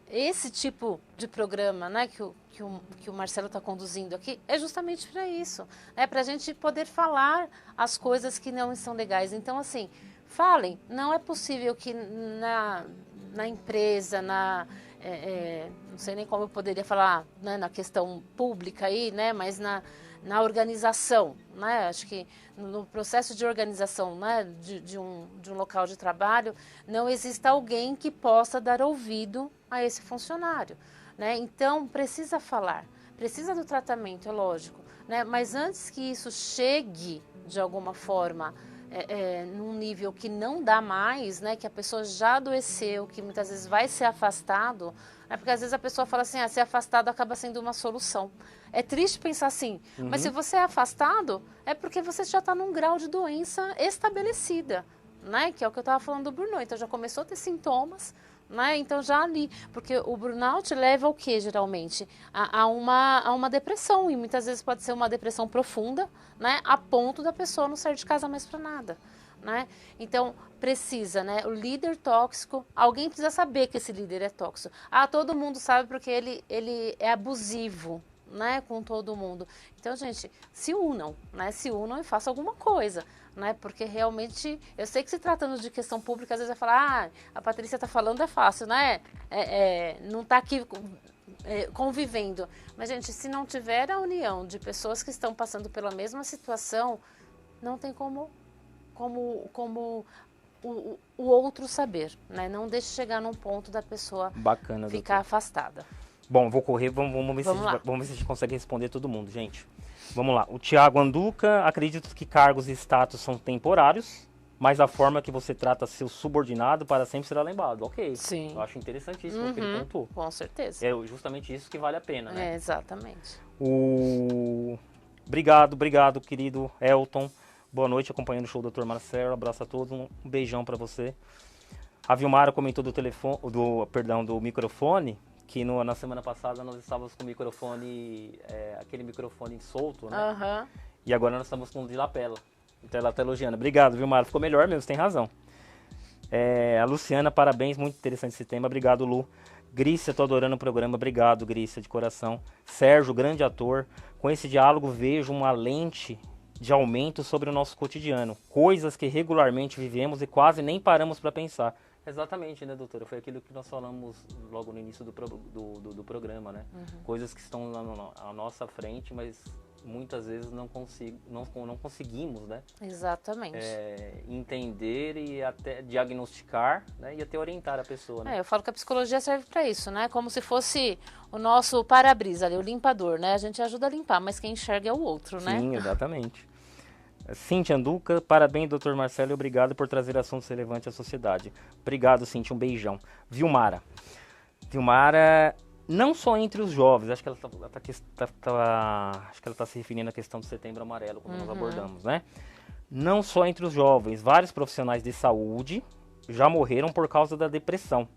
esse tipo de programa, né, que o Marcelo está conduzindo aqui, é justamente para isso. Para a gente poder falar as coisas que não estão legais. Então, assim... falem. Não é possível que na empresa, não sei nem como eu poderia falar, né, na questão pública aí, né, mas na organização, né, acho que no processo de organização, né, de um local de trabalho, não exista alguém que possa dar ouvido a esse funcionário, né, então precisa falar, precisa do tratamento, é lógico, né, mas antes que isso chegue de alguma forma num nível que não dá mais, né, que a pessoa já adoeceu, que muitas vezes vai ser afastado, porque às vezes a pessoa fala assim, ser afastado acaba sendo uma solução. É triste pensar assim, mas se você é afastado, é porque você já está num grau de doença estabelecida, né, que é o que eu estava falando do burnout, então já começou a ter sintomas, né, então já ali, porque o burnout leva ao que geralmente? A uma depressão, e muitas vezes pode ser uma depressão profunda, né, a ponto da pessoa não sair de casa mais para nada, né, então precisa, né, o líder tóxico, alguém precisa saber que esse líder é tóxico, todo mundo sabe porque ele é abusivo, né, com todo mundo, então gente, se unam e façam alguma coisa, né, porque realmente, eu sei que se tratando de questão pública, às vezes vai falar, a Patrícia está falando, é fácil, né, não está aqui convivendo, mas gente, se não tiver a união de pessoas que estão passando pela mesma situação, não tem como o outro saber, né, não deixe chegar num ponto da pessoa ficar afastada. Bom, vou correr, vamos ver se a gente consegue responder todo mundo, gente. Vamos lá. O Tiago Anduca, acredito que cargos e status são temporários, mas a forma que você trata seu subordinado para sempre será lembrado. Ok. Sim. Eu acho interessantíssimo o que ele pontuou. Com certeza. É justamente isso que vale a pena, né? Exatamente. Obrigado, querido Elton. Boa noite, acompanhando o show do Dr. Marcelo. Abraço a todos, um beijão para você. A Vilmara comentou do microfone, que na semana passada nós estávamos com o microfone, aquele microfone solto, né? E agora nós estamos com o de lapela. Então ela está elogiando. Obrigado, Vilmara. Ficou melhor mesmo, você tem razão. A Luciana, parabéns, muito interessante esse tema. Obrigado, Lu. Grícia, tô adorando o programa. Obrigado, Grícia, de coração. Sérgio, grande ator. Com esse diálogo vejo uma lente de aumento sobre o nosso cotidiano. Coisas que regularmente vivemos e quase nem paramos para pensar. Exatamente, né, doutora? Foi aquilo que nós falamos logo no início do programa, né? Coisas que estão à nossa frente, mas muitas vezes não conseguimos, né? Exatamente. Entender e até diagnosticar, né? E até orientar a pessoa, né? Eu falo que a psicologia serve para isso, né? Como se fosse o nosso para-brisa ali, o limpador, né? A gente ajuda a limpar, mas quem enxerga é o outro, né? Sim, exatamente. Cíntia Anduca, parabéns, Dr. Marcelo, e obrigado por trazer assuntos relevantes à sociedade. Obrigado, Cíntia, um beijão. Vilmara, não só entre os jovens, acho que ela está se referindo à questão do Setembro Amarelo, como nós abordamos, né? Não só entre os jovens, vários profissionais de saúde já morreram por causa da depressão.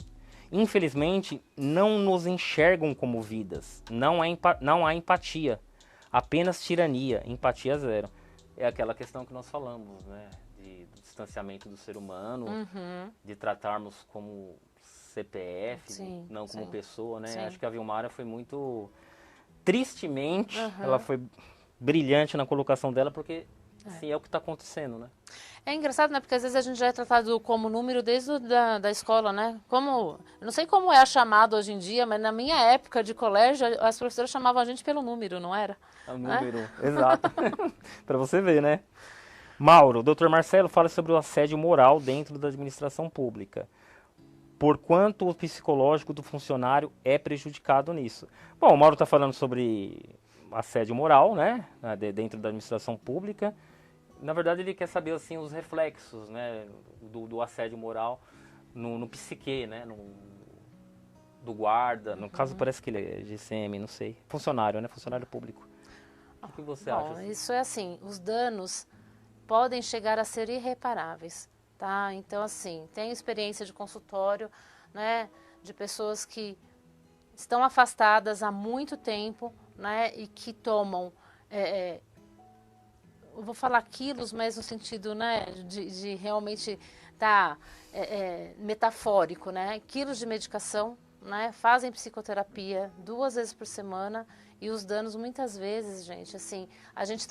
Infelizmente, não nos enxergam como vidas, não há empatia, apenas tirania, empatia zero. É aquela questão que nós falamos, né? Do distanciamento do ser humano, de tratarmos como CPF, não como pessoa, né? Sim. Acho que a Vilmara foi muito... Tristemente, ela foi brilhante na colocação dela, porque assim, é o que está acontecendo, né? É engraçado, né? Porque às vezes a gente já é tratado como número desde da escola, né? Eu não sei como é chamado hoje em dia, mas na minha época de colégio, as professoras chamavam a gente pelo número, não era? O número, exato. Para você ver, né? Mauro, o Dr. Marcelo fala sobre o assédio moral dentro da administração pública. Por quanto o psicológico do funcionário é prejudicado nisso? Bom, o Mauro está falando sobre assédio moral, né? Dentro da administração pública. Na verdade, ele quer saber assim, os reflexos, né? do assédio moral no psique, né? Do guarda. No caso, parece que ele é GCM, não sei. Funcionário, né? Funcionário público. O que você acha? Assim? Isso é assim, os danos podem chegar a ser irreparáveis, tá? Então, assim, tenho experiência de consultório, né, de pessoas que estão afastadas há muito tempo, né, e que tomam, eu vou falar quilos, mas no sentido, né, de realmente metafórico, né, quilos de medicação, né, fazem psicoterapia 2 vezes por semana. E os danos, muitas vezes, gente, assim, a gente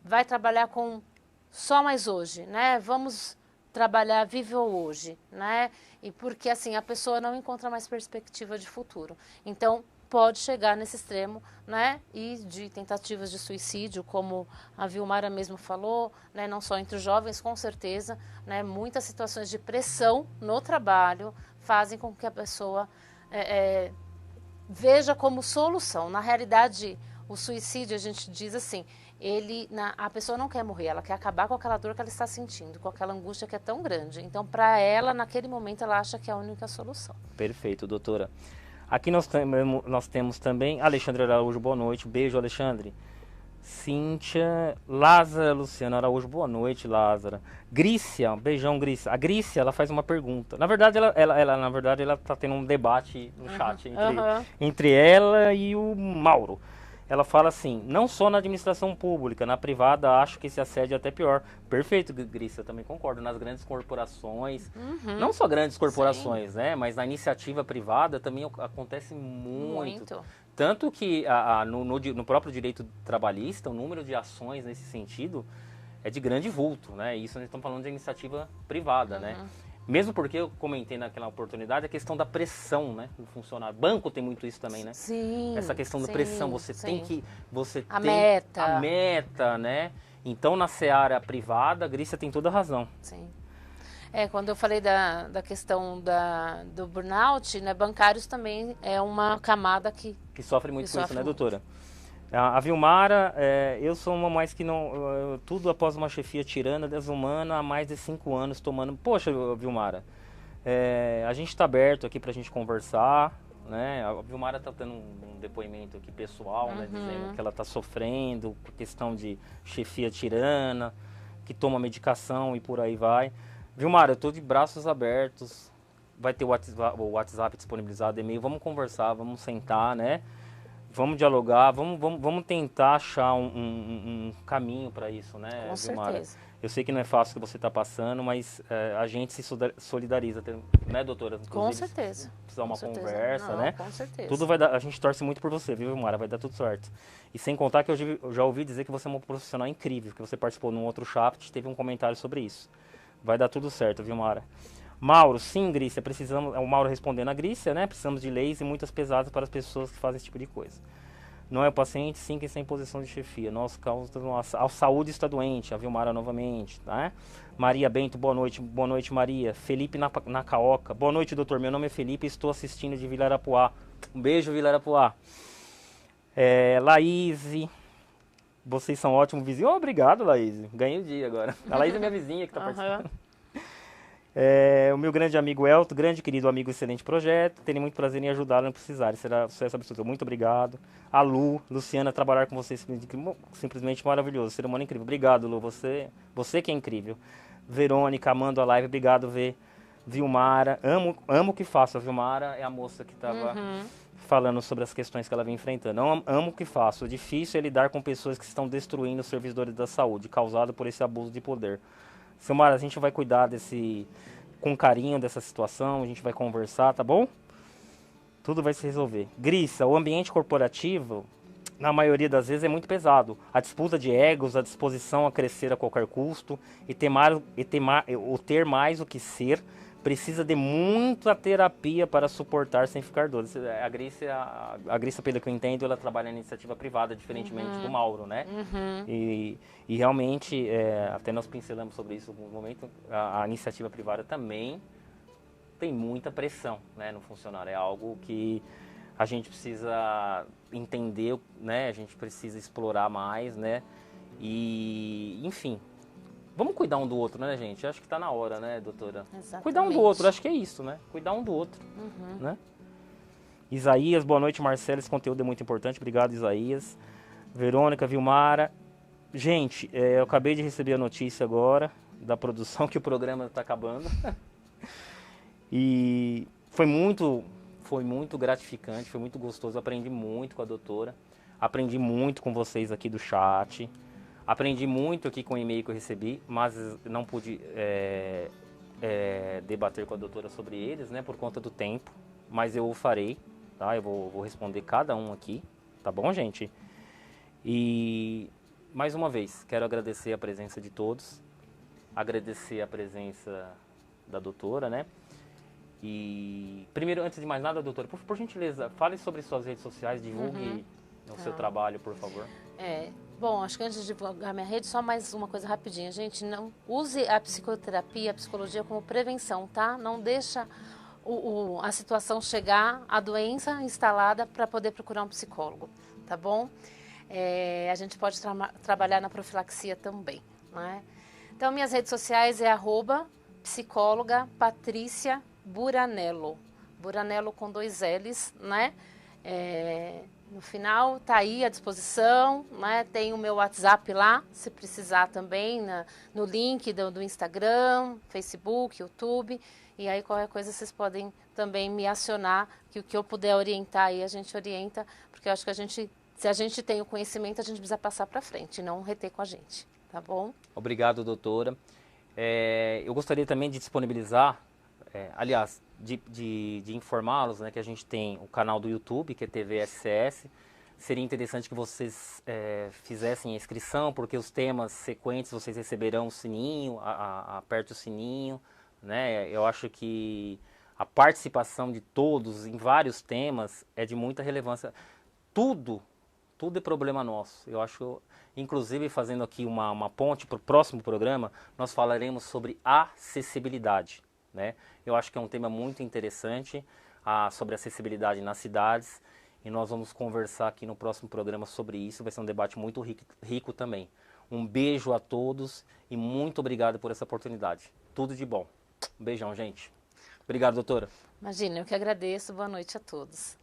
vai trabalhar com só mais hoje, né? Vamos trabalhar vive o hoje, né? E porque assim a pessoa não encontra mais perspectiva de futuro. Então pode chegar nesse extremo, né? E de tentativas de suicídio, como a Vilmara mesmo falou, né? Não só entre os jovens, com certeza, né? Muitas situações de pressão no trabalho fazem com que a pessoa veja como solução. Na realidade, o suicídio, a gente diz assim, a pessoa não quer morrer, ela quer acabar com aquela dor que ela está sentindo, com aquela angústia que é tão grande. Então, para ela, naquele momento, ela acha que é a única solução. Perfeito, doutora. Aqui nós temos também Alexandre Araújo, boa noite. Beijo, Alexandre. Cíntia, Lázara, Luciana Araújo, boa noite, Lázara. Grícia, beijão, Grícia. A Grícia, ela faz uma pergunta. Na verdade, ela tá tendo um debate no chat entre ela e o Mauro. Ela fala assim, não só na administração pública, na privada acho que esse assédio é até pior. Perfeito, Grícia, também concordo. Nas grandes corporações, não só grandes corporações, né, mas na iniciativa privada também acontece muito. Tanto que no próprio direito trabalhista, o número de ações nesse sentido é de grande vulto, né? Isso nós estamos falando de iniciativa privada, né? Mesmo porque eu comentei naquela oportunidade a questão da pressão, né, do funcionário. Banco tem muito isso também, né? Sim. Essa questão da pressão, você tem que... A meta, né? Então, na seara privada, a Grícia tem toda a razão. Sim. Quando eu falei da questão do burnout, né, bancários também é uma camada que sofre muito com isso, né, doutora? A Vilmara, eu sou uma mais que não... tudo após uma chefia tirana, desumana, há mais de 5 anos tomando... Poxa, Vilmara, a gente está aberto aqui para a gente conversar, né? A Vilmara está dando um depoimento aqui pessoal, né? Dizendo que ela está sofrendo com questão de chefia tirana, que toma medicação e por aí vai. Vilmara, eu estou de braços abertos, vai ter o WhatsApp disponibilizado, e-mail, vamos conversar, vamos sentar, né? Vamos dialogar, vamos tentar achar um caminho para isso, né, Com Vilmara? certeza. Eu sei que não é fácil o que você está passando, mas a gente se solidariza, né, doutora? Inclusive, com certeza. Precisar uma conversa, né? Com certeza. Tudo vai dar, a gente torce muito por você, viu, Vilmara? Vai dar tudo certo. E sem contar que eu já ouvi dizer que você é uma profissional incrível, que você participou num outro chat, teve um comentário sobre isso. Vai dar tudo certo, Vilmara. Mauro, sim, Grícia, precisamos, o Mauro respondendo a Grícia, né? Precisamos de leis e muitas pesadas para as pessoas que fazem esse tipo de coisa. Não é o paciente, sim, que está em posição de chefia. Nossa causa, a saúde está doente, a Vilmara novamente, tá? Maria Bento, boa noite, Maria. Felipe Nakaoka, boa noite, doutor. Meu nome é Felipe e estou assistindo de Vila Arapuá. Um beijo, Vila Arapuá. Laís, vocês são ótimos vizinhos. Obrigado, Laís. Ganhei o dia agora. A Laís é minha vizinha que está participando. O meu grande amigo Elton, grande querido amigo, excelente projeto. Tenho muito prazer em ajudá-lo no precisar. Será sucesso absoluto. Muito obrigado. A Luciana, trabalhar com você simplesmente maravilhoso. Ser humano incrível. Obrigado, Lu. Você que é incrível. Verônica, amando a live. Obrigado, Vilmara. Amo o que faço. A Vilmara é a moça que estava falando sobre as questões que ela vem enfrentando. Amo o que faço. O difícil é lidar com pessoas que estão destruindo os servidores da saúde, causado por esse abuso de poder. Vilmara, a gente vai cuidar com carinho dessa situação, a gente vai conversar, tá bom? Tudo vai se resolver. Grícia, o ambiente corporativo, na maioria das vezes, é muito pesado. A disputa de egos, a disposição a crescer a qualquer custo, ter mais o que ser, precisa de muita terapia para suportar sem ficar doido. A Grícia, pelo que eu entendo, ela trabalha na iniciativa privada, diferentemente do Mauro, né? E realmente, até nós pincelamos sobre isso no momento, a iniciativa privada também tem muita pressão, né, no funcionário. É algo que a gente precisa entender, né? A gente precisa explorar mais, né? E, enfim... Vamos cuidar um do outro, né, gente? Acho que está na hora, né, doutora? Exatamente. Cuidar um do outro, acho que é isso, né? Cuidar um do outro, né? Isaías, boa noite, Marcelo. Esse conteúdo é muito importante. Obrigado, Isaías. Verônica, Vilmara. Gente, eu acabei de receber a notícia agora da produção que o programa está acabando. E foi muito gratificante, foi muito gostoso. Aprendi muito com a doutora. Aprendi muito com vocês aqui do chat. Aprendi muito aqui com o e-mail que eu recebi, mas não pude debater com a doutora sobre eles, né, por conta do tempo. Mas eu o farei, tá? Eu vou responder cada um aqui, tá bom, gente? E, mais uma vez, quero agradecer a presença de todos. agradecer a presença da doutora, né? E primeiro, antes de mais nada, doutora, por gentileza, fale sobre suas redes sociais, divulgue o seu trabalho, por favor. Bom, acho que antes de divulgar minha rede, só mais uma coisa rapidinha, gente. Não use a psicoterapia, a psicologia como prevenção, tá? Não deixa a situação chegar, a doença instalada para poder procurar um psicólogo, tá bom? A gente pode trabalhar na profilaxia também, né? Então, minhas redes sociais é @psicóloga Patrícia Buranello. Buranello com 2 L's, né? No final, tá aí à disposição, né? Tem o meu WhatsApp lá, se precisar também, no link do Instagram, Facebook, YouTube. E aí, qualquer coisa, vocês podem também me acionar, que o que eu puder orientar aí, a gente orienta, porque eu acho que se a gente tem o conhecimento, a gente precisa passar para frente, não reter com a gente, tá bom? Obrigado, doutora. Eu gostaria também de disponibilizar, aliás, de informá-los, né, que a gente tem o canal do YouTube, que é TV SCS. Seria interessante que vocês fizessem a inscrição, porque os temas sequentes vocês receberão o sininho, aperte o sininho, né? Eu acho que a participação de todos em vários temas é de muita relevância. Tudo é problema nosso. Eu acho, inclusive, fazendo aqui uma ponte para o próximo programa, nós falaremos sobre acessibilidade, né? Eu acho que é um tema muito interessante, sobre acessibilidade nas cidades, e nós vamos conversar aqui no próximo programa sobre isso. Vai ser um debate muito rico também. Um beijo a todos e muito obrigado por essa oportunidade. Tudo de bom. Um beijão, gente. Obrigado, doutora. Imagina, eu que agradeço. Boa noite a todos.